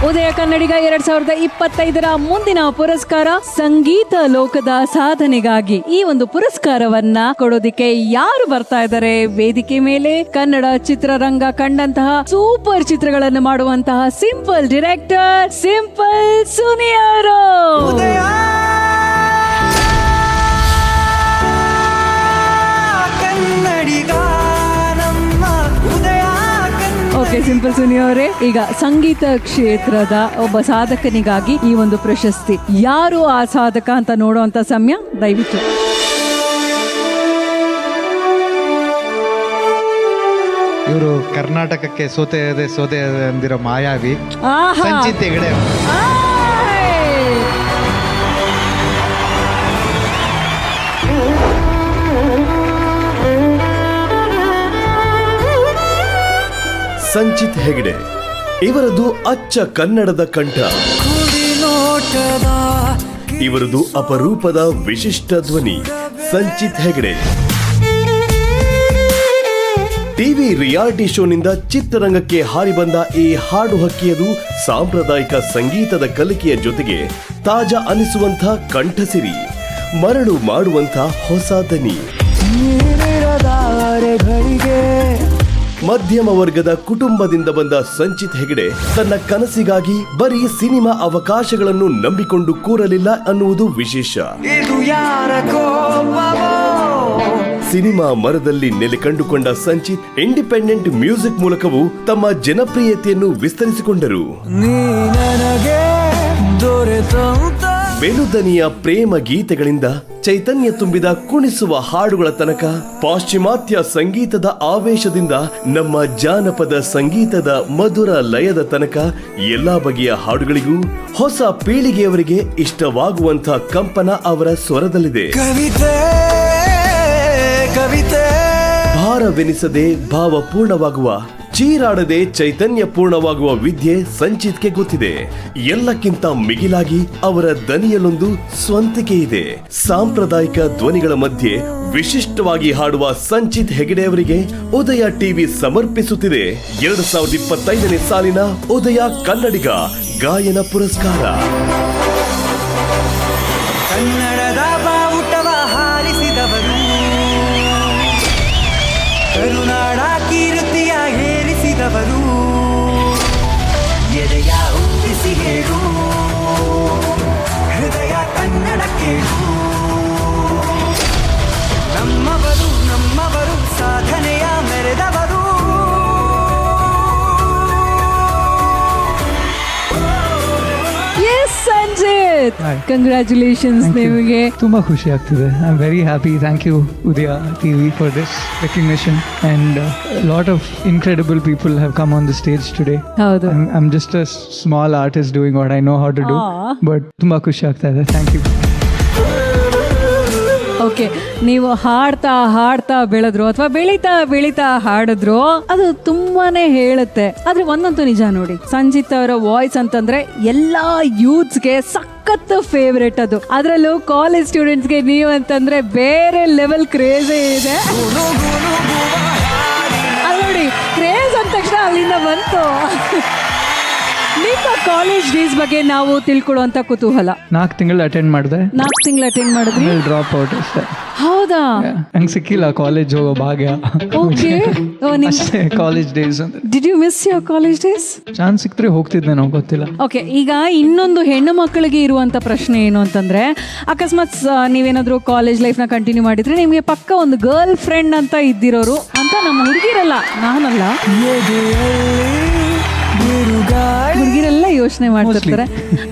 ಉದಯ ಕನ್ನಡಿಗ 2025 ಮುಂದಿನ ಪುರಸ್ಕಾರ ಸಂಗೀತ ಲೋಕದ ಸಾಧನೆಗಾಗಿ. ಈ ಒಂದು ಪುರಸ್ಕಾರವನ್ನ ಕೊಡೋದಿಕ್ಕೆ ಯಾರು ಬರ್ತಾ ಇದ್ದಾರೆ ವೇದಿಕೆ ಮೇಲೆ? ಕನ್ನಡ ಚಿತ್ರರಂಗ ಕಂಡಂತಹ ಸೂಪರ್ ಚಿತ್ರಗಳನ್ನು ಮಾಡುವಂತಹ ಸಿಂಪಲ್ ಡೈರೆಕ್ಟರ್ ಸಿಂಪಲ್ ಸುನಿಯರು. ಓಕೆ, ಸಿಂಪಲ್ ಸುನಿ ಅವರೇ, ಈಗ ಸಂಗೀತ ಕ್ಷೇತ್ರದ ಒಬ್ಬ ಸಾಧಕನಿಗಾಗಿ ಈ ಒಂದು ಪ್ರಶಸ್ತಿ. ಯಾರು ಆ ಸಾಧಕ ಅಂತ ನೋಡುವಂತ ಸಮಯ ದಯವಿಟ್ಟು. ಇವರು ಕರ್ನಾಟಕಕ್ಕೆ ಸೋತೆ ಅಂದಿರೋ ಮಾಯಾವಿ ಸಂಚಿತ್ ಹೆಗಡೆ. ಸಂಚಿತ್ ಹೆಗಡೆ ಇವರದು ಅಚ್ಚ ಕನ್ನಡದ ಕಂಠ. ಇವರದು ಅಪರೂಪದ ವಿಶಿಷ್ಟ ಧ್ವನಿ. ಸಂಚಿತ್ ಹೆಗಡೆ ಟಿವಿ ರಿಯಾಲಿಟಿ ಶೋನಿಂದ ಚಿತ್ರರಂಗಕ್ಕೆ ಹಾರಿ ಬಂದ ಈ ಹಾಡು ಹಕ್ಕಿಯದು ಸಾಂಪ್ರದಾಯಿಕ ಸಂಗೀತದ ಕಲಿಕೆಯ ಜೊತೆಗೆ ತಾಜಾ ಅನಿಸುವಂಥ ಕಂಠಸಿರಿ, ಮರಳು ಮಾಡುವಂಥ ಹೊಸ ದನಿ. ಮಧ್ಯಮ ವರ್ಗದ ಕುಟುಂಬದಿಂದ ಬಂದ ಸಂಚಿತ್ ಹೆಗಡೆ ತನ್ನ ಕನಸಿಗಾಗಿ ಬರೀ ಸಿನಿಮಾ ಅವಕಾಶಗಳನ್ನು ನಂಬಿಕೊಂಡು ಕೂರಲಿಲ್ಲ ಅನ್ನುವುದು ವಿಶೇಷ. ಸಿನಿಮಾ ಮರದಲ್ಲಿ ನೆಲೆ ಕಂಡುಕೊಂಡ ಸಂಚಿತ್ ಇಂಡಿಪೆಂಡೆಂಟ್ ಮ್ಯೂಸಿಕ್ ಮೂಲಕವೂ ತಮ್ಮ ಜನಪ್ರಿಯತೆಯನ್ನು ವಿಸ್ತರಿಸಿಕೊಂಡರು. ಬೆನುದನಿಯ ಪ್ರೇಮ ಗೀತೆಗಳಿಂದ ಚೈತನ್ಯ ತುಂಬಿದ ಕುಣಿಸುವ ಹಾಡುಗಳ ತನಕ, ಪಾಶ್ಚಿಮಾತ್ಯ ಸಂಗೀತದ ಆವೇಶದಿಂದ ನಮ್ಮ ಜಾನಪದ ಸಂಗೀತದ ಮಧುರ ಲಯದ ತನಕ ಎಲ್ಲಾ ಬಗೆಯ ಹಾಡುಗಳಿಗೂ ಹೊಸ ಪೀಳಿಗೆಯವರಿಗೆ ಇಷ್ಟವಾಗುವಂಥ ಕಂಪನ ಅವರ ಸ್ವರದಲ್ಲಿದೆ. ಭಾರವೆನಿಸದೆ ಭಾವಪೂರ್ಣವಾಗುವ, ಚೀರಾಡದೆ ಚೈತನ್ಯ ಪೂರ್ಣವಾಗುವ ವಿದ್ಯೆ ಸಂಚಿತ್ಗೆ ಗೊತ್ತಿದೆ. ಎಲ್ಲಕ್ಕಿಂತ ಮಿಗಿಲಾಗಿ ಅವರ ದನಿಯಲ್ಲೊಂದು ಸ್ವಂತಿಕೆ ಇದೆ. ಸಾಂಪ್ರದಾಯಿಕ ಧ್ವನಿಗಳ ಮಧ್ಯೆ ವಿಶಿಷ್ಟವಾಗಿ ಹಾಡುವ ಸಂಚಿತ್ ಹೆಗಡೆ ಅವರಿಗೆ ಉದಯ ಟಿವಿ ಸಮರ್ಪಿಸುತ್ತಿದೆ 2025ನೇ ಸಾಲಿನ ಉದಯ ಕನ್ನಡಿಗ ಗಾಯನ ಪುರಸ್ಕಾರ. ಕನ್ನಡದ ಬಾವುಟವ ಹಾರಿಸಿದವರು, ಕರುನಾಡ ಕೀರ್ತಿಯ ಹೇರಿಸಿದವರು, ಎದೆಯ ಹುಟ್ಟಿಸಿ ಹೇಳು ಹೃದಯ ಕನ್ನಡ ಕೇಳು. ನಮ್ಮವರು ಸಾಧನೆಯ ಮೆರೆದವರು. ಸಂಜಿತ್, ಕಂಗ್ರ್ಯಾಚುಲೇಷನ್ಸ್ ನಿಮಗೆ. ತುಂಬಾ ಖುಷಿ ಆಗ್ತಿದೆ. I am very happy. Thank you Udaya TV for this recognition and lot of incredible people have come on the stage today. ಹೌದು, I am just a small artist doing what I know how to do, but ತುಂಬಾ ಖುಷಿ ಆಗ್ತಾ ಇದೆ. Thank you. Okay, ನೀವು ಹಾಡ್ತಾ ಬೆಳೆದ್ರು ಅಥವಾ ಬೆಳೀತಾ ಹಾಡಿದ್ರು, ಅದು ತುಂಬಾನೇ ಹೇಳುತ್ತೆ. ಆದ್ರೆ ಒಂದಂತೂ ನಿಜ ನೋಡಿ, ಸಂಜಿತ್ ಅವರ ವಾಯ್ಸ್ ಅಂತಂದ್ರೆ ಎಲ್ಲಾ ಯೂತ್ಸ್ಗೆ ಸಖತ್ ಫೇವ್ರೆಟ್. ಅದು ಅದರಲ್ಲೂ ಕಾಲೇಜ್ ಸ್ಟೂಡೆಂಟ್ಸ್ಗೆ ನೀವು ಅಂತಂದ್ರೆ ಬೇರೆ ಲೆವೆಲ್ ಕ್ರೇಜೇ ಇದೆ. ಅದು ನೋಡಿ, ಕ್ರೇಜ್ ಅಂದ ತಕ್ಷಣ ಅಲ್ಲಿಂದ ಬಂತು. ನಿಮ್ಮ ಕಾಲೇಜ್ ಡೇಸ್ ಬಗ್ಗೆ ನಾವು ತಿಳ್ಕೊಳ್ಳುವಂತ ಕುತೂಹಲ. 4 ತಿಂಗಳು ಅಟೆಂಡ್ ಮಾಡಿದ್ರಿ? ಡ್ರಾಪ್ ಔಟ್ ಅಷ್ಟೇ. ಹೌದಾ? ನಂಗೆ ಸಿಕ್ಕಿಲ್ಲ ಕಾಲೇಜ್ ಹೋಗೋ ಭಾಗ್ಯ. ಓಕೆ, ಅಷ್ಟೇ college days. Did you miss your college days? Chance ಸಿಕ್ತ್ರೆ ಹೋಗ್ತಿದ್ದೆ, ನಾವು ಗೊತ್ತಿಲ್ಲ. ಓಕೆ, ಈಗ ಇನ್ನೊಂದು ಹೆಣ್ಣು ಮಕ್ಕಳಿಗೆ ಇರುವಂತ ಪ್ರಶ್ನೆ ಏನು ಅಂತಂದ್ರೆ, ಅಕಸ್ಮಾತ್ ನೀವೇನಾದ್ರೂ ಕಾಲೇಜ್ ಲೈಫ್ ನ ಕಂಟಿನ್ಯೂ ಮಾಡಿದ್ರೆ ನಿಮ್ಗೆ ಪಕ್ಕ ಒಂದು ಗರ್ಲ್ ಫ್ರೆಂಡ್ ಅಂತ ಇದ್ದಿರೋರು ಅಂತ ನಮ್ಮ ಹುಡುಗಿರಲ್ಲ, ನಾನಲ್ಲ, ಹುಡುಗಿರೆಲ್ಲ ಯೋಚನೆ ಮಾಡ್ತಿರ್ತಾರೆ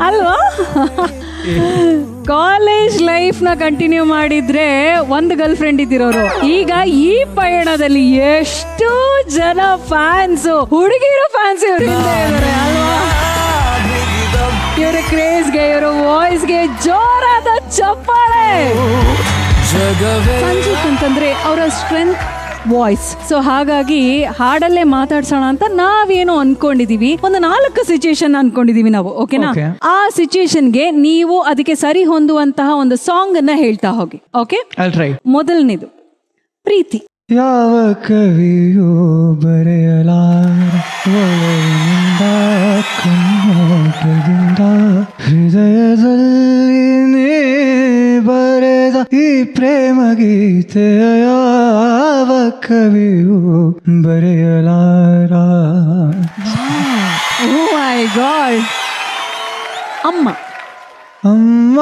ಅಲ್ವಾ? ಕಾಲೇಜ್ ಲೈಫ್ ನ ಕಂಟಿನ್ಯೂ ಮಾಡಿದ್ರೆ ಒಂದು ಗರ್ಲ್ ಫ್ರೆಂಡ್ ಇದ್ದಿರೋರು ಈಗ ಈ ಪಯಣದಲ್ಲಿ ಎಷ್ಟು ಜನ ಫ್ಯಾನ್ಸ್, ಹುಡುಗಿರೋ ಫ್ಯಾನ್ಸ್ ಇವ್ರಿಂದ ಇದ್ದಾರೆ ಅಲ್ವಾ? ಇವರ ಕ್ರೇಜ್ಗೆ, ಇವರ ವಾಯ್ಸ್ಗೆ ಜೋರಾದ ಚಪ್ಪಾಳೆ. ಸಂಜಿತ್ ಅಂತಂದ್ರೆ ಅವರ ಸ್ಟ್ರೆಂತ್ ವಾಯ್ಸ್. ಸೊ ಹಾಗಾಗಿ ಹಾಡಲ್ಲೇ ಮಾತಾಡ್ಸೋಣ ಅಂತ ನಾವೇನೋ ಅನ್ಕೊಂಡಿದೀವಿ, ಒಂದು 4 ಸಿಚುಯೇಷನ್ ಅನ್ಕೊಂಡಿದೀವಿ ನಾವು. ಓಕೆನಾ? ಆ ಸಿಚುಯೇಷನ್ಗೆ ನೀವು ಅದಕ್ಕೆ ಸರಿ ಹೊಂದುವಂತಹ ಒಂದು ಸಾಂಗ್ ಅನ್ನ ಹೇಳ್ತಾ ಹೋಗಿ. ಓಕೆ, ಮೊದಲನೇದು ಪ್ರೀತಿ. ಯಾವ ಕವಿಯೋ ಬರೆಯಲಾರ ಒಲವಿನಿಂದ ಕಣ್ಣೋಟದಿಂದ ಹೃದಯದಲ್ಲಿ ನೀ ಬರೆದ ಈ ಪ್ರೇಮ ಗೀತೆಯ ಯಾವ ಕವಿಯು ಬರೆಯಲಾರ. ಓ ಮೈ ಗಾಡ್. ಅಮ್ಮ ಅಮ್ಮ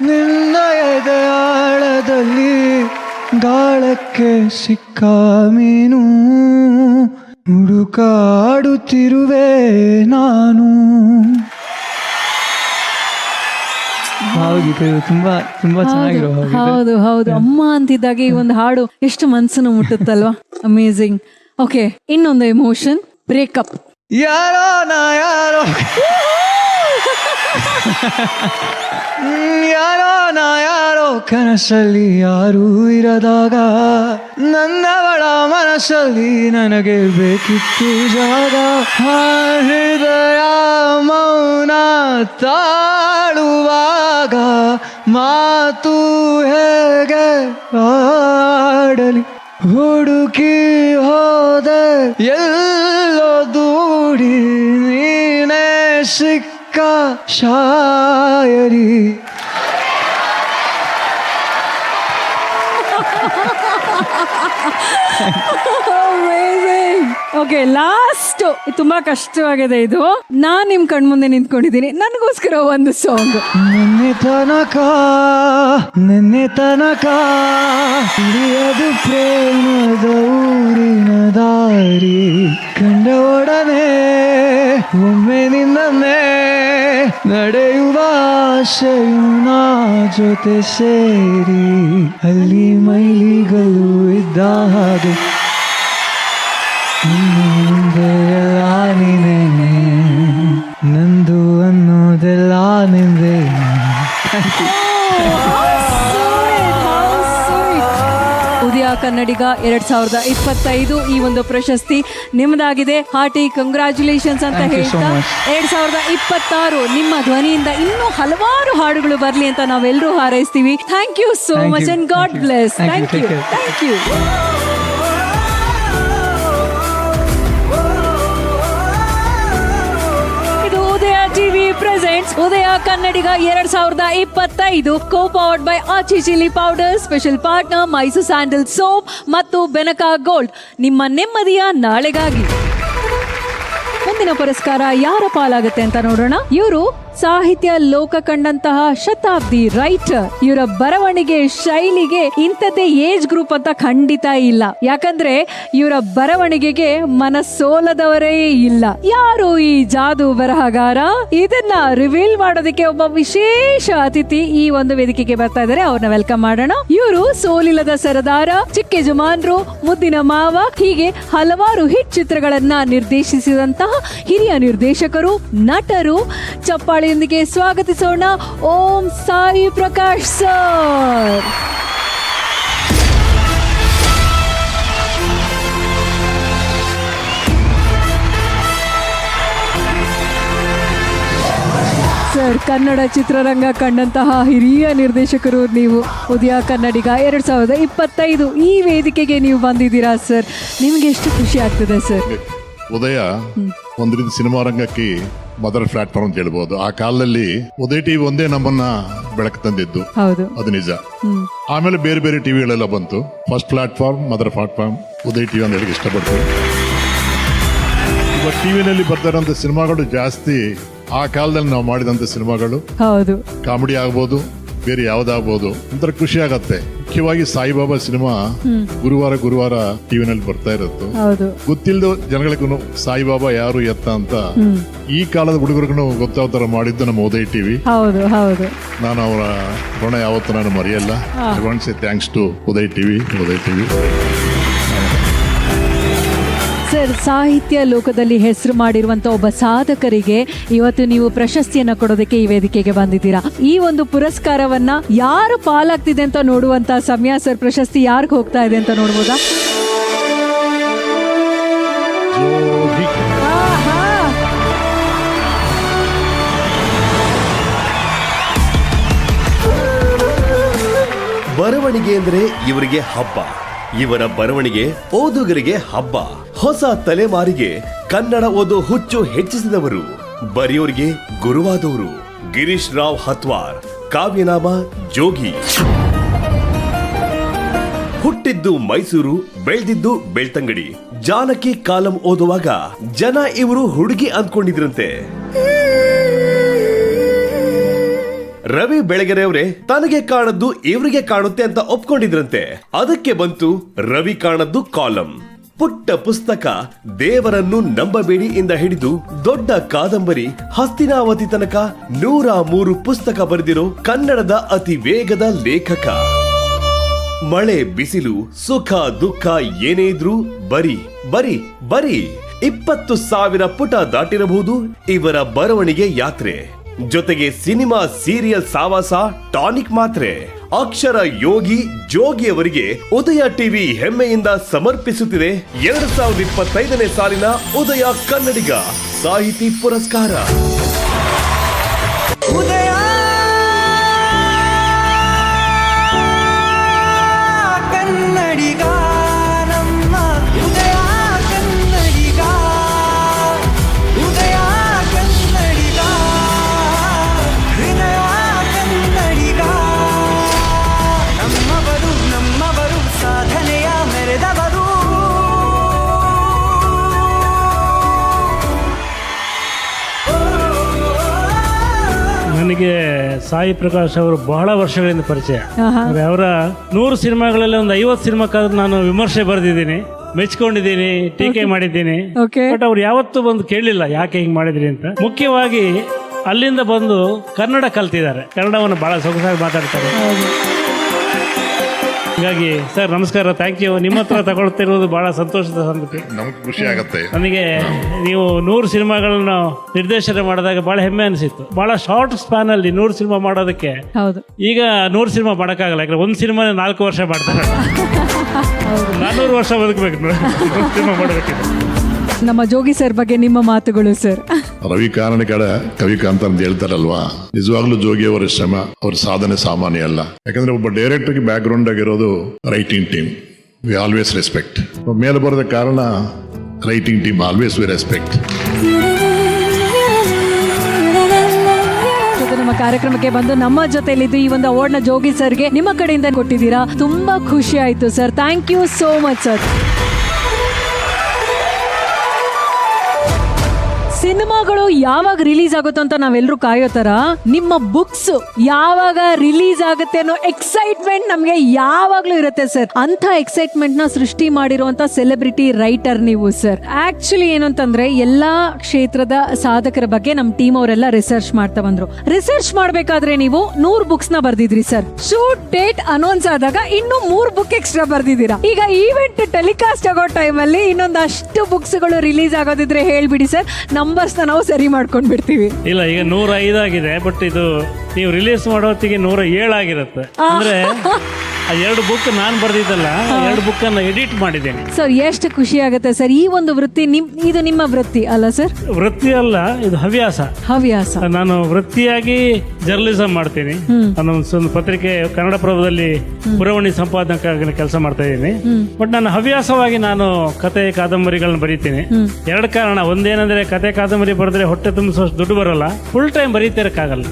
ನಿನ್ನ ಎದೆಯಾಳದಲ್ಲಿ ಗಾಳಕ್ಕೆ ಸಿಕ್ಕ ಮೀನು ಹುಡುಕಾಡುತ್ತಿರುವೆ ನಾನು. ಭಾವಗೀತೆ ತುಂಬಾ ತುಂಬಾ ಚೆನ್ನಾಗಿರೋ ಹೌದು ಹೌದು. ಅಮ್ಮ ಅಂತಿದ್ದಾಗ ಈ ಒಂದು ಹಾಡು ಎಷ್ಟು ಮನಸ್ಸನ್ನು ಮುಟ್ಟುತ್ತಲ್ವಾ. ಅಮೇಝಿಂಗ್. ಓಕೆ, ಇನ್ನೊಂದು ಎಮೋಷನ್, ಬ್ರೇಕಪ್. ಯಾರೋ ನಾ ಯಾರೋ ಯಾರೋ ನಾ ಯಾರೋ ಕನಸಲ್ಲಿ ಯಾರೂ ಇರದಾಗ ನನ್ನವಳ ಮನಸ್ಸಲ್ಲಿ ನನಗೆ ಬೇಕಿತ್ತು ಜಾಗ. ಹೃದಯ ಮೌನ ತಾಳುವಾಗ ಮಾತು ಹೇಗೆ ಆಡಲಿ. ಹುಡುಕಿ ಹೋದೆ ಎಲ್ಲೋ ದೂಡಿ ನೀನೇ ಸಿಕ್ಕ ಶಾಯರಿ. ಓಕೆ, ಲಾಸ್ಟ್ ತುಂಬಾ ಕಷ್ಟವಾಗಿದೆ ಇದು. ನಾನ್ ನಿಮ್ ಕಣ್ಮುಂದೆ ನಿಂತ್ಕೊಂಡಿದ್ದೀನಿ, ನನಗೋಸ್ಕರ ಒಂದು ಸಾಂಗ್. ನಿನ್ನೆ ತನಕ ಹಿಡಿಯದು ಪ್ರೇಮದ ಊರಿನ ದಾರಿ. ಕಂಡ ಒಡನೆ ಒಮ್ಮೆ ನಿನ್ನೇ ನಡೆಯುವ ಆಸೆಯು ನಾ ಜೊತೆ ಸೇರಿ. ಅಲ್ಲಿ ಮೈಲಿಗಳು ಇದ್ದ ಹಾಗೆ ಮುಂದೆ ಎಲ್ಲ ನೀನೇನೆ, ನಂದು ಅನ್ನೋದೆಲ್ಲ ನಿಂದೆ. ಉದಯ ಕನ್ನಡಿಗ 2025 ಈ ಒಂದು ಪ್ರಶಸ್ತಿ ನಿಮ್ಮದಾಗಿದೆ. ಹಾರ್ಟಿ ಕಂಗ್ರಾಚುಲೇಷನ್ಸ್ ಅಂತ ಹೇಳ್ತಾ 2026 ನಿಮ್ಮ ಧ್ವನಿಯಿಂದ ಇನ್ನೂ ಹಲವಾರು ಹಾಡುಗಳು ಬರ್ಲಿ ಅಂತ ನಾವೆಲ್ಲರೂ ಹಾರೈಸ್ತೀವಿ. Thank you so much and god bless. Thank you, thank you. TV presents Udaya Kannadiga 2025 co-powered by Aachi chilli powder, special partner Mysore sandal soap ಮತ್ತು ಬೆನಕಾ ಗೋಲ್ಡ್. ನಿಮ್ಮ ನೆಮ್ಮದಿಯ ನಾಳೆಗಾಗಿ. ಮುಂದಿನ ಪುರಸ್ಕಾರ ಯಾರ ಪಾಲಾಗುತ್ತೆ ಅಂತ ನೋಡೋಣ. ಇವರು ಸಾಹಿತ್ಯ ಲೋಕ ಕಂಡಂತಹ ಶತಾಬ್ದಿ ರೈಟರ್. ಇವರ ಬರವಣಿಗೆ ಶೈಲಿಗೆ ಇಂಥದ್ದೇ ಏಜ್ ಗ್ರೂಪ್ ಅಂತ ಖಂಡಿತ ಇಲ್ಲ. ಯಾಕಂದ್ರೆ ಇವರ ಬರವಣಿಗೆಗೆ ಮನಸೋಲದವರೇ ಇಲ್ಲ. ಯಾರು ಈ ಜಾದು ಬರಹಗಾರ? ಇದನ್ನ ರಿವೀಲ್ ಮಾಡೋದಕ್ಕೆ ಒಬ್ಬ ವಿಶೇಷ ಅತಿಥಿ ಈ ಒಂದು ವೇದಿಕೆಗೆ ಬರ್ತಾ ಇದ್ದಾರೆ. ಅವ್ರನ್ನ ವೆಲ್ಕಮ್ ಮಾಡೋಣ. ಇವರು ಸೋಲಿಲ್ಲದ ಸರದಾರ, ಚಿಕ್ಕ ಯಜಮಾನ್ರು, ಮುದ್ದಿನ ಮಾವ, ಹೀಗೆ ಹಲವಾರು ಹಿಟ್ ಚಿತ್ರಗಳನ್ನ ನಿರ್ದೇಶಿಸಿದಂತಹ ಹಿರಿಯ ನಿರ್ದೇಶಕರು, ನಟರು. ಚಪ್ಪಾಳೆಯೊಂದಿಗೆ ಸ್ವಾಗತಿಸೋಣ ಓಂ ಸಾಯಿ ಪ್ರಕಾಶ್ ಸರ್. ಸರ್, ಕನ್ನಡ ಚಿತ್ರರಂಗ ಕಂಡಂತಹ ಹಿರಿಯ ನಿರ್ದೇಶಕರು ನೀವು. ಉದಯ ಕನ್ನಡಿಗ 2025 ಈ ವೇದಿಕೆಗೆ ನೀವು ಬಂದಿದ್ದೀರಾ ಸರ್. ನಿಮ್ಗೆ ಎಷ್ಟು ಖುಷಿ ಆಗ್ತದೆ ಸರ್? ಉದಯ ಒಂದು ರೀತಿ ಸಿನಿಮಾ ರಂಗಕ್ಕೆ ಮದರ್ ಪ್ಲಾಟ್ಫಾರ್ಮ್ ಅಂತ ಹೇಳ್ಬೋದು. ಆ ಕಾಲದಲ್ಲಿ ಉದಯ ಟಿವಿ ಒಂದೇ ನಮ್ಮನ್ನ ಬೆಳಕು ತಂದಿದ್ದು, ಹೌದು, ಅದು ನಿಜ. ಆಮೇಲೆ ಬೇರೆ ಬೇರೆ ಟಿವಿಗಳೆಲ್ಲ ಬಂತು. ಫಸ್ಟ್ ಪ್ಲಾಟ್ಫಾರ್ಮ್ ಮದರ್ ಪ್ಲಾಟ್ಫಾರ್ಮ್ ಉದಯ ಟಿವಿ ಅಂತ ಹೇಳಿ ಇಷ್ಟಪಡ್ತೀವಿ. ಇವಾಗ ಟಿವಿನಲ್ಲಿ ಬರ್ತಾ ಇರೋಂಥ ಸಿನಿಮಾಗಳು ಜಾಸ್ತಿ ಆ ಕಾಲದಲ್ಲಿ ನಾವು ಮಾಡಿದಂತ ಸಿನಿಮಾಗಳು. ಹೌದು, ಕಾಮಿಡಿ ಆಗ್ಬೋದು, ಬೇರೆ ಯಾವ್ದಾಗ್ಬೋದು, ಒಂಥರ ಖುಷಿ ಆಗತ್ತೆ. ಮುಖ್ಯವಾಗಿ ಸಾಯಿಬಾಬಾ ಸಿನಿಮಾ ಗುರುವಾರ ಟಿವಿನಲ್ಲಿ ಬರ್ತಾ ಇರುತ್ತೆ. ಗೊತ್ತಿಲ್ಲದ ಜನಗಳಿಗೂ ಸಾಯಿಬಾಬಾ ಯಾರು ಎತ್ತ ಅಂತ ಈ ಕಾಲದ ಹುಡುಗರಿಗೂ ಗೊತ್ತಾವ ತರ ಮಾಡಿದ್ದು ನಮ್ಮ ಉದಯ ಟಿವಿ. ನಾನು ಅವರ ಋಣ ಯಾವತ್ತೂ ನಾನು ಮರೆಯಲ್ಲ. I want say thanks to Udaya TV. Sir, ಸಾಹಿತ್ಯ ಲೋಕದಲ್ಲಿ ಹೆಸರು ಮಾಡಿರುವಂತ ಒಬ್ಬ ಸಾಧಕರಿಗೆ ಇವತ್ತು ನೀವು ಪ್ರಶಸ್ತಿಯನ್ನ ಕೊಡೋದಕ್ಕೆ ಈ ವೇದಿಕೆಗೆ ಬಂದಿದ್ದೀರಾ. ಈ ಒಂದು ಪುರಸ್ಕಾರವನ್ನ ಯಾರು ಪಾಲಾಗ್ತಿದೆ ಅಂತ ನೋಡುವಂತ ಸಮಯ ಸರ್. ಪ್ರಶಸ್ತಿ ಯಾರಿಗೆ ಹೋಗ್ತಾ ಇದೆ ಅಂತ ನೋಡ್ಬೋದಾ? ಬರವಣಿಗೆ ಅಂದ್ರೆ ಇವರಿಗೆ ಹಬ್ಬ. ಇವರ ಬರವಣಿಗೆ ಓದುಗರಿಗೆ ಹಬ್ಬ. ಹೊಸ ತಲೆಮಾರಿಗೆ ಕನ್ನಡ ಓದೋ ಹುಚ್ಚು ಹೆಚ್ಚಿಸಿದವರು, ಬರೆಯೋರಿಗೆ ಗುರುವಾದವರು. ಗಿರೀಶ್ ರಾವ್ ಹತ್ವಾರ್, ಕಾವ್ಯನಾಮ ಜೋಗಿ. ಹುಟ್ಟಿದ್ದು ಮೈಸೂರು, ಬೆಳೆದಿದ್ದು ಬೆಳ್ತಂಗಡಿ. ಜಾನಕಿ ಕಾಲಂ ಓದುವಾಗ ಜನ ಇವರು ಹುಡುಗಿ ಅಂದ್ಕೊಂಡಿದ್ರಂತೆ. ರವಿ ಬೆಳಗೆರೆ ಅವರೇ ತನಗೆ ಕಾಣದ್ದು ಇವರಿಗೆ ಕಾಣುತ್ತೆ ಅಂತ ಒಪ್ಕೊಂಡಿದ್ರಂತೆ. ಅದಕ್ಕೆ ಬಂತು ರವಿ ಕಾಣದ್ದು ಕಾಲಂ. ಪುಟ್ಟ ಪುಸ್ತಕ ದೇವರನ್ನು ನಂಬಬೇಡಿ ಇಂದ ಹಿಡಿದು ದೊಡ್ಡ ಕಾದಂಬರಿ ಹಸ್ತಿನಾವತಿ ತನಕ 103 ಪುಸ್ತಕ ಬರೆದಿರೋ ಕನ್ನಡದ ಅತಿ ವೇಗದ ಲೇಖಕ. ಮಳೆ ಬಿಸಿಲು ಸುಖ ದುಃಖ ಏನೇ ಇದ್ರೂ ಬರಿ 20,000 ಪುಟ ದಾಟಿರಬಹುದು ಇವರ ಬರವಣಿಗೆ ಯಾತ್ರೆ. ಜೊತೆಗೆ ಸಿನಿಮಾ ಸೀರಿಯಲ್ ಸಾವಾಸ ಟಾನಿಕ್ ಮಾತ್ರೆ. ಅಕ್ಷರ ಯೋಗಿ ಜೋಗಿಯವರಿಗೆ ಉದಯ ಟಿವಿ ಹೆಮ್ಮೆಯಿಂದ ಸಮರ್ಪಿಸುತ್ತಿದೆ 2025ನೇ ಸಾಲಿನ ಉದಯ ಕನ್ನಡಿಗ ಸಾಹಿತಿ ಪುರಸ್ಕಾರ. ಉದಯ ಕನ್ನಡಿಗ, ನಮ್ಮ ಉದಯ ಕನ್ನಡಿಗ, ಉದಯ ಕನ್ನಡಿಗ, ಹೃದಯ ಕನ್ನಡಿಗ. ನಮ್ಮವರು ಸಾಧನೆಯ ಮೆರೆದವರು. ನನಗೆ ಸಾಯಿ ಪ್ರಕಾಶ್ ಅವರು ಬಹಳ ವರ್ಷಗಳಿಂದ ಪರಿಚಯ. ಅವರ 100 ಸಿನಿಮಾಗಳಲ್ಲಿ ಒಂದು 50 ಸಿನಿಮಾಕ್ಕಾದ್ರೂ ನಾನು ವಿಮರ್ಶೆ ಬರೆದಿದ್ದೀನಿ, ಮೆಚ್ಕೊಂಡಿದ್ದೀನಿ, ಟೀಕೆ ಮಾಡಿದ್ದೀನಿ. ಬಟ್ ಅವ್ರು ಯಾವತ್ತೂ ಬಂದು ಕೇಳಲಿಲ್ಲ ಯಾಕೆ ಹಿಂಗ್ ಮಾಡಿದ್ರಿ ಅಂತ. ಮುಖ್ಯವಾಗಿ ಅಲ್ಲಿಂದ ಬಂದು ಕನ್ನಡ ಕಲ್ತಿದ್ದಾರೆ, ಕನ್ನಡವನ್ನು ಬಹಳ ಸೊಗಸಾಗಿ ಮಾತಾಡ್ತಾರೆ. ಹೀಗಾಗಿ ಸರ್ ನಮಸ್ಕಾರ, ಥ್ಯಾಂಕ್ ಯು. ನಿಮ್ಮ ಹತ್ರ ತಗೊಳ್ತಿರೋದು ಬಹಳ ಸಂತೋಷದ ಸಂಗತಿ. ನಮ್ಗೆ ಖುಷಿ ಆಗತ್ತೆ. ನನಗೆ ನೀವು 100 ಸಿನಿಮಾಗಳನ್ನು ನಿರ್ದೇಶನ ಮಾಡಿದಾಗ ಬಹಳ ಹೆಮ್ಮೆ ಅನಿಸಿತ್ತು. ಬಹಳ ಶಾರ್ಟ್ ಸ್ಪ್ಯಾನ್ ಅಲ್ಲಿ 100 ಸಿನಿಮಾ ಮಾಡೋದಕ್ಕೆ. ಈಗ 100 ಸಿನಿಮಾ ಮಾಡೋಕ್ಕಾಗಲ್ಲ, ಯಾಕಂದ್ರೆ ಒಂದು ಸಿನಿಮಾ 4 ವರ್ಷ ಮಾಡ್ತಾರೆ. 400 ವರ್ಷ ಬದುಕಬೇಕು ಸಿನಿಮಾ ಮಾಡಬೇಕಿದೆ. ನಮ್ಮ ಜೋಗಿ ಸರ್ ಬಗ್ಗೆ ನಿಮ್ಮ ಮಾತುಗಳು ಸರ್. ರವಿ ಕಾರಣಕಡ ಕವಿಕಾಂತ ಅಂತ ಹೇಳ್ತಾರಲ್ವಾ, ನಿಜವಾಗ್ಲೂ ಜೋಗಿ ಅವರ ಶ್ರಮ, ಅವ್ರ ಸಾಧನೆ ಸಾಮಾನ್ಯ ಅಲ್ಲ. ಯಾಕಂದ್ರೆ ಒಬ್ಬ ಡೈರೆಕ್ಟರ್ಗೆ ಬ್ಯಾಕ್ ಗ್ರೌಂಡ್ ಆಗಿರೋದು writing team, we always respect. ಮೇಲೆ ಬರೋದ ಕಾರಣ writing team always we respect. ನಮ್ಮ ಕಾರ್ಯಕ್ರಮಕ್ಕೆ ಬಂದು ನಮ್ಮ ಜೊತೆಲಿದ್ದು ಈ ಒಂದು ಅವಾರ್ಡ್ನ ಜೋಗಿ ಸರ್ಗೆ ನಿಮ್ಮ ಕಡೆಯಿಂದ ಕೊಟ್ಟಿದ್ದೀರಾ. ತುಂಬಾ ಖುಷಿ ಆಯ್ತು sir, thank you so much sir. ಸಿನಿಮಾಗಳು ಯಾವಾಗ ರಿಲೀಸ್ ಆಗುತ್ತೋ ಅಂತ ನಾವೆಲ್ಲರೂ ಕಾಯೋ ತರ ನಿಮ್ಮ ಬುಕ್ಸ್ ಯಾವಾಗ ರಿಲೀಸ್ ಆಗುತ್ತೆ ಅನ್ನೋ ಎಕ್ಸೈಟ್ಮೆಂಟ್ ನಮ್ಗೆ ಯಾವಾಗ್ಲೂ ಇರುತ್ತೆ ಸರ್. ಅಂತ ಎಕ್ಸೈಟ್ಮೆಂಟ್ ನ ಸೃಷ್ಟಿ ಮಾಡಿರುವಂತ ಸೆಲೆಬ್ರಿಟಿ ರೈಟರ್ ನೀವು ಸರ್. ಆಕ್ಚುಲಿ ಏನು ಅಂತಂದ್ರೆ ಎಲ್ಲಾ ಕ್ಷೇತ್ರದ ಸಾಧಕರ ಬಗ್ಗೆ ನಮ್ ಟೀಮ್ ಅವರೆಲ್ಲ ರಿಸರ್ಚ್ ಮಾಡ್ತಾ ಬಂದ್ರು. ರಿಸರ್ಚ್ ಮಾಡ್ಬೇಕಾದ್ರೆ ನೀವು 100 ಬುಕ್ಸ್ ನ ಬರ್ದಿದ್ರಿ ಸರ್. ಶೂಟ್ ಡೇಟ್ ಅನೌನ್ಸ್ ಆದಾಗ ಇನ್ನು 3 ಬುಕ್ ಎಕ್ಸ್ಟ್ರಾ ಬರ್ದಿದ್ದೀರಾ. ಈಗ ಈವೆಂಟ್ ಟೆಲಿಕಾಸ್ಟ್ ಆಗೋ ಟೈಮ್ ಅಲ್ಲಿ ಇನ್ನೊಂದಷ್ಟು ಬುಕ್ಸ್ ಗಳು ರಿಲೀಸ್ ಆಗೋದಿದ್ರೆ ಹೇಳ್ಬಿಡಿ ಸರ್, ನಂಬರ್ಸ್ ನಾವು ಸರಿ ಮಾಡ್ಕೊಂಡ್ ಬಿಡ್ತೀವಿ. ಇಲ್ಲ, ಈಗ 105 ಆಗಿದೆ, ಬಟ್ ಇದು ನೀವು ರಿಲೀಸ್ ಮಾಡೋ ಹೊತ್ತಿಗೆ 107 ಆಗಿರುತ್ತೆ. ಅಂದ್ರೆ ಆ 2 ಬುಕ್ ನಾನು ಬರ್ದಿದ್ದಲ್ಲ, 2 ಬುಕ್ ಅನ್ನ ಎಡಿಟ್ ಮಾಡಿದ್ದೇನೆ ಸರ್. ಎಷ್ಟು ಖುಷಿ ಆಗುತ್ತೆ ಸರ್. ಈ ಒಂದು ವೃತ್ತಿ ಇದು ನಿಮ್ಮ ವೃತ್ತಿ ಅಲ್ಲ ಸರ್? ವೃತ್ತಿ ಅಲ್ಲ, ಇದು ಹವ್ಯಾಸ. ನಾನು ವೃತ್ತಿಯಾಗಿ ಜರ್ನಲಿಸಂ ಮಾಡ್ತೀನಿ. ನಾನು ಒಂದು ಪತ್ರಿಕೆ ಕನ್ನಡಪ್ರಭದಲ್ಲಿ ಪುರವಣಿ ಸಂಪಾದಕನಾಗಿ ಕೆಲಸ ಮಾಡ್ತಾ ಇದ್ದೀನಿ. ಬಟ್ ನನ್ನ ಹವ್ಯಾಸವಾಗಿ ನಾನು ಕತೆ ಕಾದಂಬರಿಗಳನ್ನ ಬರೀತೀನಿ. 2 ಕಾರಣ. ಒಂದೇನಂದ್ರೆ ಕತೆ ಕಾದಂಬರಿ ಬರೆದ್ರೆ ಹೊಟ್ಟೆ ತುಂಬಿಸುವಷ್ಟು ದುಡ್ಡು ಬರಲ್ಲ, ಫುಲ್ ಟೈಮ್ ಬರೀತಿರಕ್ಕಾಗಲ್ಲ.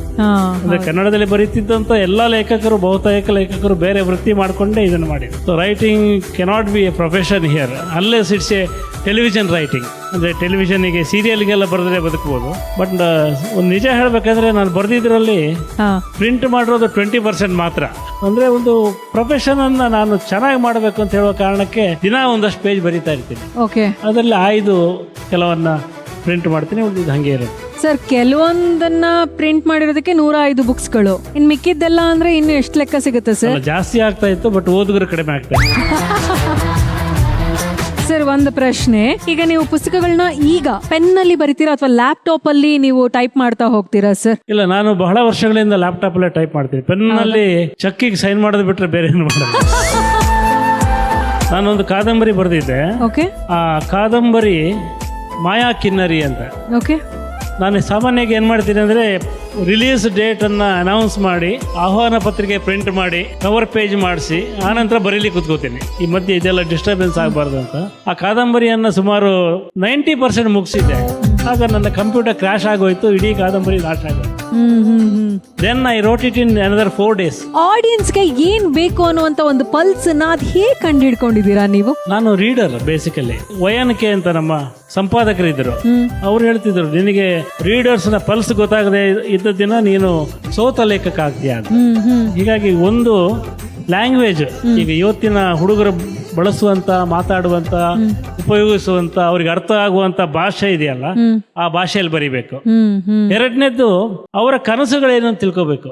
ಅಂದ್ರೆ ಕನ್ನಡದಲ್ಲಿ ಬರೀತಿದ್ದಂತ ಎಲ್ಲಾ ಲೇಖಕರು, ಬಹುತೇಕ ಲೇಖಕರು ಬೇರೆ ವೃತ್ತಿ ಮಾಡ್ಕೊಂಡೆ ಇದನ್ನು ಮಾಡಿ. So writing cannot be A profession here unless it's A television writing. ಅಂದ್ರೆ ಟೆಲಿವಿಷನ್ಗೆ ಸೀರಿಯಲ್ಗೆಲ್ಲ ಬರೆದ್ರೆ ಬದುಕಬಹುದು. ಬಟ್ ಒಂದು ನಿಜ ಹೇಳ್ಬೇಕಂದ್ರೆ ನಾನು ಬರೆದಿದ್ರಲ್ಲಿ ಪ್ರಿಂಟ್ ಮಾಡಿರೋದು 20% ಮಾತ್ರ. ಅಂದ್ರೆ ಒಂದು ಪ್ರೊಫೆಷನ್ ಅನ್ನ ನಾನು ಚೆನ್ನಾಗಿ ಮಾಡಬೇಕು ಅಂತ ಹೇಳುವ ಕಾರಣಕ್ಕೆ ದಿನ ಒಂದಷ್ಟು ಪೇಜ್ ಬರೀತಾ ಇರ್ತೀನಿ. ಅದರಲ್ಲಿ ಆಯ್ದು ಕೆಲವನ್ನ ಪ್ರಿಂಟ್ ಮಾಡ್ತೀನಿ, ಉಳಿದಿದ್ದು ಹಂಗೆ ಇರುತ್ತೆ ಸರ್. ಕೆಲವೊಂದನ್ನ ಪ್ರಿಂಟ್ ಮಾಡಿರೋದಕ್ಕೆ 105 ಬುಕ್ಸ್ಗಳು. ಇನ್ ಮಿಕ್ಕಿದ್ದೆಲ್ಲ ಅಂದ್ರೆ ಇನ್ನು ಎಷ್ಟು ಲೆಕ್ಕ ಸಿಗುತ್ತೆ ಸರ್? ಜಾಸ್ತಿ ಆಗ್ತಾ ಇತ್ತು, ಬಟ್ ಓದುಗರು ಕಡಿಮೆ ಆಗ್ತಾ ಇತ್ತು. ಸರ್, ಒಂದು ಪ್ರಶ್ನೆ. ಈಗ ನೀವು ಪುಸ್ತಕಗಳನ್ನ ಈಗ ಪೆನ್ ನಲ್ಲಿ ಬರಿತೀರಾ ಅಥವಾ ಲ್ಯಾಪ್ಟಾಪ್ ಅಲ್ಲಿ ನೀವು ಟೈಪ್ ಮಾಡ್ತಾ ಹೋಗ್ತೀರಾ ಸರ್? ಇಲ್ಲ, ನಾನು ಬಹಳ ವರ್ಷಗಳಿಂದ ಲ್ಯಾಪ್ಟಾಪ್ ಅಲ್ಲೇ ಟೈಪ್ ಮಾಡ್ತೀನಿ. ಪೆನ್ ನಲ್ಲಿ ಚೆಕ್ಕಿಗೆ ಸೈನ್ ಮಾಡೋದು ಬಿಟ್ರೆ ಬೇರೆ ಏನು ಮಾಡೋದು. ನಾನೊಂದು ಕಾದಂಬರಿ ಬರೆದಿದ್ದೆ. ಆ ಕಾದಂಬರಿ ಮಾಯಾ ಕಿನ್ನರಿ ಅಂತ. ನಾನು ಸಾಮಾನ್ಯವಾಗಿ ಏನು ಮಾಡ್ತೀನಿ ಅಂದರೆ ರಿಲೀಸ್ ಡೇಟನ್ನು ಅನೌನ್ಸ್ ಮಾಡಿ ಆಹ್ವಾನ ಪತ್ರಿಕೆ ಪ್ರಿಂಟ್ ಮಾಡಿ ಕವರ್ ಪೇಜ್ ಮಾಡಿಸಿ ಆನಂತರ ಬರೀಲಿ ಕೂತ್ಕೋತೀನಿ. ಈ ಮಧ್ಯೆ ಇದೆಲ್ಲ ಡಿಸ್ಟರ್ಬೆನ್ಸ್ ಆಗಬಾರ್ದು ಅಂತ ಆ ಕಾದಂಬರಿಯನ್ನು ಸುಮಾರು 90% ಮುಗಿಸಿದ್ದೆ. ಆಗ ನನ್ನ ಕಂಪ್ಯೂಟರ್ ಕ್ರ್ಯಾಶ್ ಆಗೋಯ್ತು, ಇಡೀ ಕಾದಂಬರಿ ನಾಶ ಆಗೋಯ್ತು. Then I wrote it in another 4 days. ಆಡಿಯನ್ಸ್ಗೆ ಏನ್ ಬೇಕು ಅನ್ನುವಂತ ಒಂದು ಪಲ್ಸ್ ನ ಅದ್ ಹೇಗೆ ಕಂಡುಹಿಡ್ಕೊಂಡಿದ್ದೀರಾ ನೀವು? ನಾನು ರೀಡರ್ ಬೇಸಿಕಲಿ. ವಯಾನಕೆ ಅಂತ ನಮ್ಮ ಸಂಪಾದಕರಿದ್ದರು, ಅವ್ರು ಹೇಳ್ತಿದ್ರು ನಿನಗೆ ರೀಡರ್ಸ್ ನ ಪಲ್ಸ್ ಗೊತ್ತಾಗದೆ ಇದ್ದ ದಿನ ನೀನು ಸೋತ ಲೇಖಕ ಆಗ್ತೀಯ ಅಂತ. ಹೀಗಾಗಿ ಒಂದು ಲ್ಯಾಂಗ್ವೇಜ್, ಈಗ ಇವತ್ತಿನ ಹುಡುಗರು ಬಳಸುವಂತ, ಮಾತಾಡುವಂತ, ಉಪಯೋಗಿಸುವಂತ, ಅವ್ರಿಗೆ ಅರ್ಥ ಆಗುವಂತ ಭಾಷೆ ಇದೆಯಲ್ಲ, ಆ ಭಾಷೆಯಲ್ಲಿ ಬರಿಬೇಕು. ಎರಡನೇದ್ದು ಅವರ ಕನಸುಗಳೇನು ಅಂತ ತಿಳ್ಕೋಬೇಕು.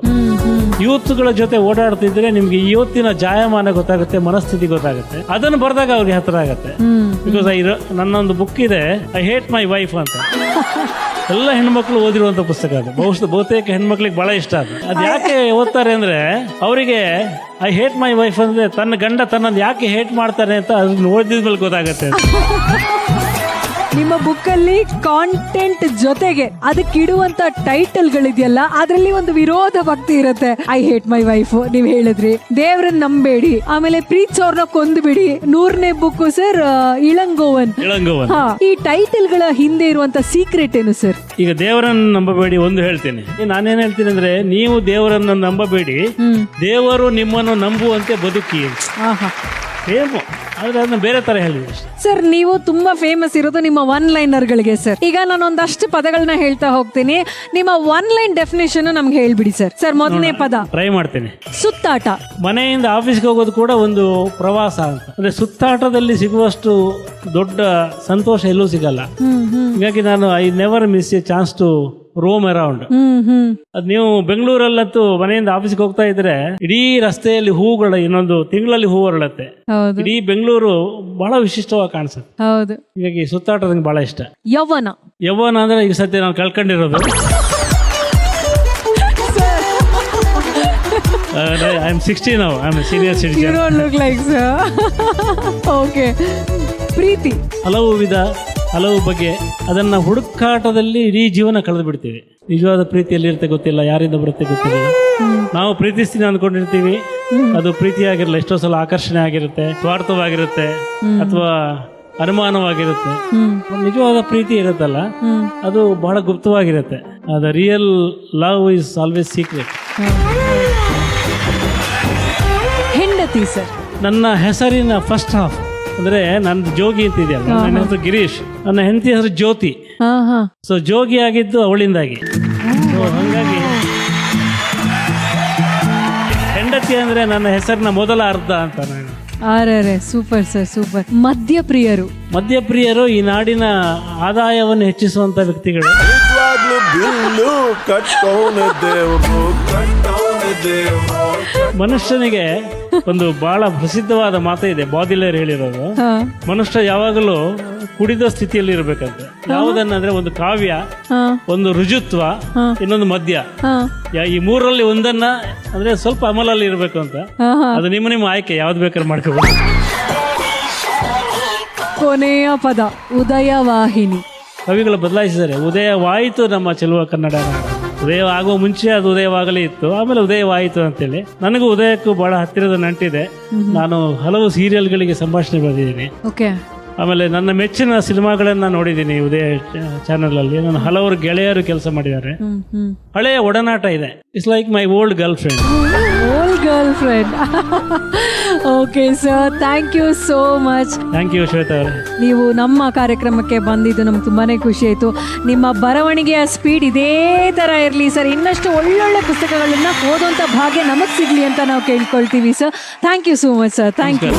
ಯೂತ್ಗಳ ಜೊತೆ ಓಡಾಡ್ತಿದ್ರೆ ನಿಮ್ಗೆ ಇವತ್ತಿನ ಜಾಯಮಾನ ಗೊತ್ತಾಗುತ್ತೆ, ಮನಸ್ಥಿತಿ ಗೊತ್ತಾಗುತ್ತೆ. ಅದನ್ನು ಬರೆದಾಗ ಅವ್ರಿಗೆ ಹತ್ರ ಆಗುತ್ತೆ. ಬಿಕಾಸ್ ನನ್ನೊಂದು ಬುಕ್ ಇದೆ, ಐ ಹೇಟ್ ಮೈ ವೈಫ್ ಅಂತ. ಎಲ್ಲ ಹೆಣ್ಮಕ್ಳು ಓದಿರುವಂತ ಪುಸ್ತಕ ಅದು. ಬಹುತೇಕ ಹೆಣ್ಮಕ್ಳಿಗೆ ಬಹಳ ಇಷ್ಟ ಅದು. ಅದು ಯಾಕೆ ಓದ್ತಾರೆ ಅಂದ್ರೆ ಅವರಿಗೆ ಐ ಹೇಟ್ ಮೈ ವೈಫ್ ಅಂದ್ರೆ ತನ್ನ ಗಂಡ ತನ್ನನ್ನು ಯಾಕೆ ಹೇಟ್ ಮಾಡ್ತಾನೆ ಅಂತ ಅದನ್ನ ಓದಿದ್ಮೇಲೆ ಗೊತ್ತಾಗತ್ತೆ. ನಿಮ್ಮ ಬುಕ್ ಅಲ್ಲಿ ಕಾಂಟೆಂಟ್ ಜೊತೆಗೆ ಅದಕ್ಕಿಡುವಂತ ಟೈಟಲ್ ಗಳಿದೆಯಲ್ಲ, ಅದ್ರಲ್ಲಿ ಒಂದು ವಿರೋಧ ಭಕ್ತಿ ಇರುತ್ತೆ. ಐ ಹೇಟ್ ಮೈ ವೈಫ್ ನೀವ್ ಹೇಳಿದ್ರಿ, ದೇವ್ರನ್ನ ನಂಬೇಡಿ, ಆಮೇಲೆ ಪ್ರೀತ್ಸೋರ್ನ ಕೊಂದ್ಬಿಡಿ, 100ನೇ ಬುಕ್ ಸರ್ ಇಳಂಗೋವನ್. ಈ ಟೈಟಲ್ ಗಳ ಹಿಂದೆ ಇರುವಂತ ಸೀಕ್ರೆಟ್ ಏನು ಸರ್? ಈಗ ದೇವರನ್ನು ನಂಬಬೇಡಿ ಒಂದು ಹೇಳ್ತೇನೆ. ನಾನೇನ್ ಹೇಳ್ತೀನಿ ಅಂದ್ರೆ, ನೀವು ದೇವರನ್ನು ನಂಬಬೇಡಿ, ದೇವರು ನಿಮ್ಮನ್ನು ನಂಬುವಂತೆ ಬದುಕಿ. ಸೇಮು, ಆದ್ರೆ ಅದನ್ನ ಬೇರೆ ತರ ಹೇಳಿದೆ ಸರ್. ನೀವು ತುಂಬಾ ಫೇಮಸ್ ಇರೋದು ನಿಮ್ಮ 1 ಲೈನರ್ಗಳಿಗೆ ಸರ್. ಈಗ ನಾನು ಒಂದಷ್ಟು ಪದಗಳನ್ನ ಹೇಳ್ತಾ ಹೋಗ್ತೀನಿ, ನಿಮ್ಮ 1 ಲೈನ್ ಡೆಫಿನೇಷನ್ ನಮ್ಗೆ ಹೇಳ್ಬಿಡಿ ಸರ್. ಸರ್, ಮೊದಲನೇ ಪದ ಟ್ರೈ ಮಾಡ್ತೇನೆ. ಸುತ್ತಾಟ. ಮನೆಯಿಂದ ಆಫೀಸ್ಗೆ ಹೋಗೋದು ಕೂಡ ಒಂದು ಪ್ರವಾಸ ಅಂತ. ಅಂದ್ರೆ ಸುತ್ತಾಟದಲ್ಲಿ ಸಿಗುವಷ್ಟು ದೊಡ್ಡ ಸಂತೋಷ ಎಲ್ಲೂ ಸಿಗಲ್ಲ. ಹೀಗಾಗಿ ನಾನು I never miss a chance to roam around. ಅದ್ ನೀವು ಬೆಂಗಳೂರಲ್ಲಂತೂ ಮನೆಯಿಂದ ಆಫೀಸ್ಗೆ ಹೋಗ್ತಾ ಇದ್ರೆ ಇಡೀ ರಸ್ತೆಯಲ್ಲಿ ಹೂಗಳು, ಇನ್ನೊಂದು ತಿಂಗಳಲ್ಲಿ ಹೂ ಹೊರಳತ್ತೆ. ಇಡೀ ಬೆಂಗಳೂರು ಬಹಳ ವಿಶಿಷ್ಟವಾಗಿ ಕಾಣಿಸುತ್ತೆ. ಹೌದು. ಹೀಗಾಗಿ ಸುತ್ತಾಟ ನಂಗೆ ಬಹಳ ಇಷ್ಟ. ಯೌವನ. ಯೌವನ ಅಂದ್ರೆ ಈಗ ಸದ್ಯ ನಾನು ಕಳ್ಕೊಂಡಿರೋದು. I am 60 now. I am a senior citizen. You don't look like sir. Okay. ಪ್ರೀತಿ. ಹಲವು ವಿಧ, ಹಲವು ಬಗೆ, ಅದನ್ನ ಹುಡುಕಾಟದಲ್ಲಿ ಇಡೀ ಜೀವನ ಕಳೆದು ಬಿಡ್ತೀವಿ. ನಿಜವಾದ ಪ್ರೀತಿ ಎಲ್ಲಿರುತ್ತೆ ಗೊತ್ತಿಲ್ಲ, ಯಾರಿಂದ ಬರುತ್ತೆ ಗೊತ್ತಿಲ್ಲ. ನಾವು ಪ್ರೀತಿಸ್ತೀನಿ ಅಂದ್ಕೊಂಡಿರ್ತೀವಿ, ಅದು ಪ್ರೀತಿ ಆಗಿರಲ್ಲ. ಎಷ್ಟೋ ಸಲ ಆಕರ್ಷಣೆ ಆಗಿರುತ್ತೆ, ಸ್ವಾರ್ಥವಾಗಿರುತ್ತೆ, ಅಥವಾ ಅನುಮಾನವಾಗಿರುತ್ತೆ. ನಿಜವಾದ ಪ್ರೀತಿ ಇರುತ್ತಲ್ಲ, ಅದು ಬಹಳ ಗುಪ್ತವಾಗಿರುತ್ತೆ. The real love is always secret. ಹೆಂಡತಿ ಸರ್. ನನ್ನ ಹೆಸರಿನ ಫಸ್ಟ್ ಹಾಫ್ ಅಂದ್ರೆ ನನ್ನ ಜೋಗಿ ಅಂತ ಇದೆಯಲ್ಲ, ನನ್ನ ಹೆಸರು ಗಿರೀಶ್, ನನ್ನ ಹೆಂಡತಿ ಹೆಸರು ಜ್ಯೋತಿ. ಸೊ ಜೋಗಿ ಆಗಿದ್ದು ಅವಳಿಂದಾಗಿ. ಹಂಗಾಗಿ ಹೆಂಡತಿ ಅಂದ್ರೆ ನನ್ನ ಹೆಸರಿನ ಮೊದಲ ಅರ್ಧ ಅಂತ ನಾನು. Super sir, super. ಮದ್ಯಪ್ರಿಯರು. ಮದ್ಯಪ್ರಿಯರು ಈ ನಾಡಿನ ಆದಾಯವನ್ನು ಹೆಚ್ಚಿಸುವಂತ ವ್ಯಕ್ತಿಗಳು. ಮನುಷ್ಯನಿಗೆ ಒಂದು ಬಹಳ ಪ್ರಸಿದ್ಧವಾದ ಮಾತು ಇದೆ, ಬಾದಿಲೇರ್ ಹೇಳಿರೋದು. ಮನುಷ್ಯ ಯಾವಾಗಲೂ ಕುಡಿದ ಸ್ಥಿತಿಯಲ್ಲಿ ಇರ್ಬೇಕಂತ. ಯಾವುದನ್ನಂದ್ರೆ ಒಂದು ಕಾವ್ಯ, ಒಂದು ರುಜುತ್ವ, ಇನ್ನೊಂದು ಮದ್ಯ. ಈ ಮೂರರಲ್ಲಿ ಒಂದನ್ನ ಅಂದ್ರೆ ಸ್ವಲ್ಪ ಅಮಲಲ್ಲಿ ಇರ್ಬೇಕು ಅಂತ. ಅದು ನಿಮ್ಮ ಆಯ್ಕೆ, ಯಾವ್ದು ಬೇಕಾದ್ರೂ ಮಾಡ್ಕೋಬಹುದು. ಕೊನೆಯ ಪದ ಉದಯವಾಹಿನಿ. ಕವಿಗಳು ಬದಲಾಯಿಸಿದ್ದಾರೆ. ಉದಯವಾಯಿತು ನಮ್ಮ ಚೆಲುವ ಕನ್ನಡ. ಉದಯ ಆಗುವ ಮುಂಚೆ ಅದು ಉದಯವಾಗಲೇ ಇತ್ತು, ಆಮೇಲೆ ಉದಯವಾಯಿತು ಅಂತೇಳಿ. ನನಗೂ ಉದಯಕ್ಕೂ ಬಹಳ ಹತ್ತಿರದ ನಂಟಿದೆ. ನಾನು ಹಲವು ಸೀರಿಯಲ್ಗಳಿಗೆ ಸಂಭಾಷಣೆ ಬರೆದಿದ್ದೀನಿ. ಆಮೇಲೆ ನನ್ನ ಮೆಚ್ಚಿನ ಸಿನಿಮಾಗಳನ್ನ ನೋಡಿದ್ದೀನಿ ಉದಯ ಚಾನೆಲ್ ಅಲ್ಲಿ. ನಾನು ಹಲವರು ಗೆಳೆಯರು ಕೆಲಸ ಮಾಡಿದ್ದಾರೆ. ಹಳೆಯ ಒಡನಾಟ ಇದೆ. It's like my old girlfriend. Okay sir, thank you so much. Thank you Shweta ಅವರೇ. ನೀವು ನಮ್ಮ ಕಾರ್ಯಕ್ರಮಕ್ಕೆ ಬಂದಿದ್ದು ನಮ್ಗೆ ತುಂಬಾನೇ ಖುಷಿ ಆಯ್ತು. ನಿಮ್ಮ ಬರವಣಿಗೆಯ ಸ್ಪೀಡ್ ಇದೇ ತರ ಇರಲಿ ಸರ್. ಇನ್ನಷ್ಟು ಒಳ್ಳೊಳ್ಳೆ ಪುಸ್ತಕಗಳನ್ನ ಓದುವಂತ ಭಾಗ್ಯ ನಮಗ್ ಸಿಗ್ಲಿ ಅಂತ ನಾವು ಕೇಳ್ಕೊಳ್ತೀವಿ sir. Thank you so much sir. Thank you.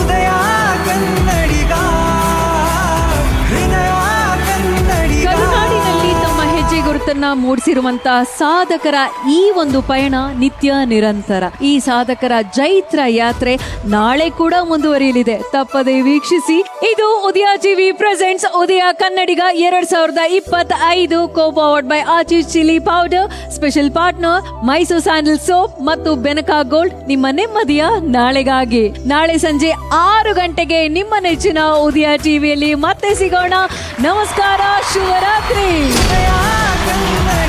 ಕರುನಾಡಿನಲ್ಲಿ ತಮ್ಮ ಹೆಜ್ಜೆ ಗುರುತನ್ನ ಮೂಡಿಸಿರುವಂತಹ ಸಾಧಕರ ಈ ಒಂದು ಪಯಣ ನಿತ್ಯ ನಿರಂತರ. ಈ ಸಾಧಕರ ಜೈತ್ರ ಯಾತ್ರೆ ನಾಳೆ ಕೂಡ ಮುಂದುವರಿಯಲಿದೆ. ತಪ್ಪದೆ ವೀಕ್ಷಿಸಿ. ಇದು Udaya TV presents Udaya Kannadiga 2025, co-powered by Aachi's chilli powder, special partner Mysore sandal soap ಮತ್ತು ಬೆನಕಾ ಗೋಲ್ಡ್. ನಿಮ್ಮ ನೆಮ್ಮದಿಯ ನಾಳೆಗಾಗಿ ನಾಳೆ ಸಂಜೆ 6 ಗಂಟೆಗೆ ನಿಮ್ಮ ನೆಚ್ಚಿನ ಉದಯ ಟಿವಿಯಲ್ಲಿ ಮತ್ತೆ ಸಿಗೋಣ. ನಮಸ್ಕಾರ, ಶುಭರಾತ್ರಿ. ಕನ್ನಡಿಗ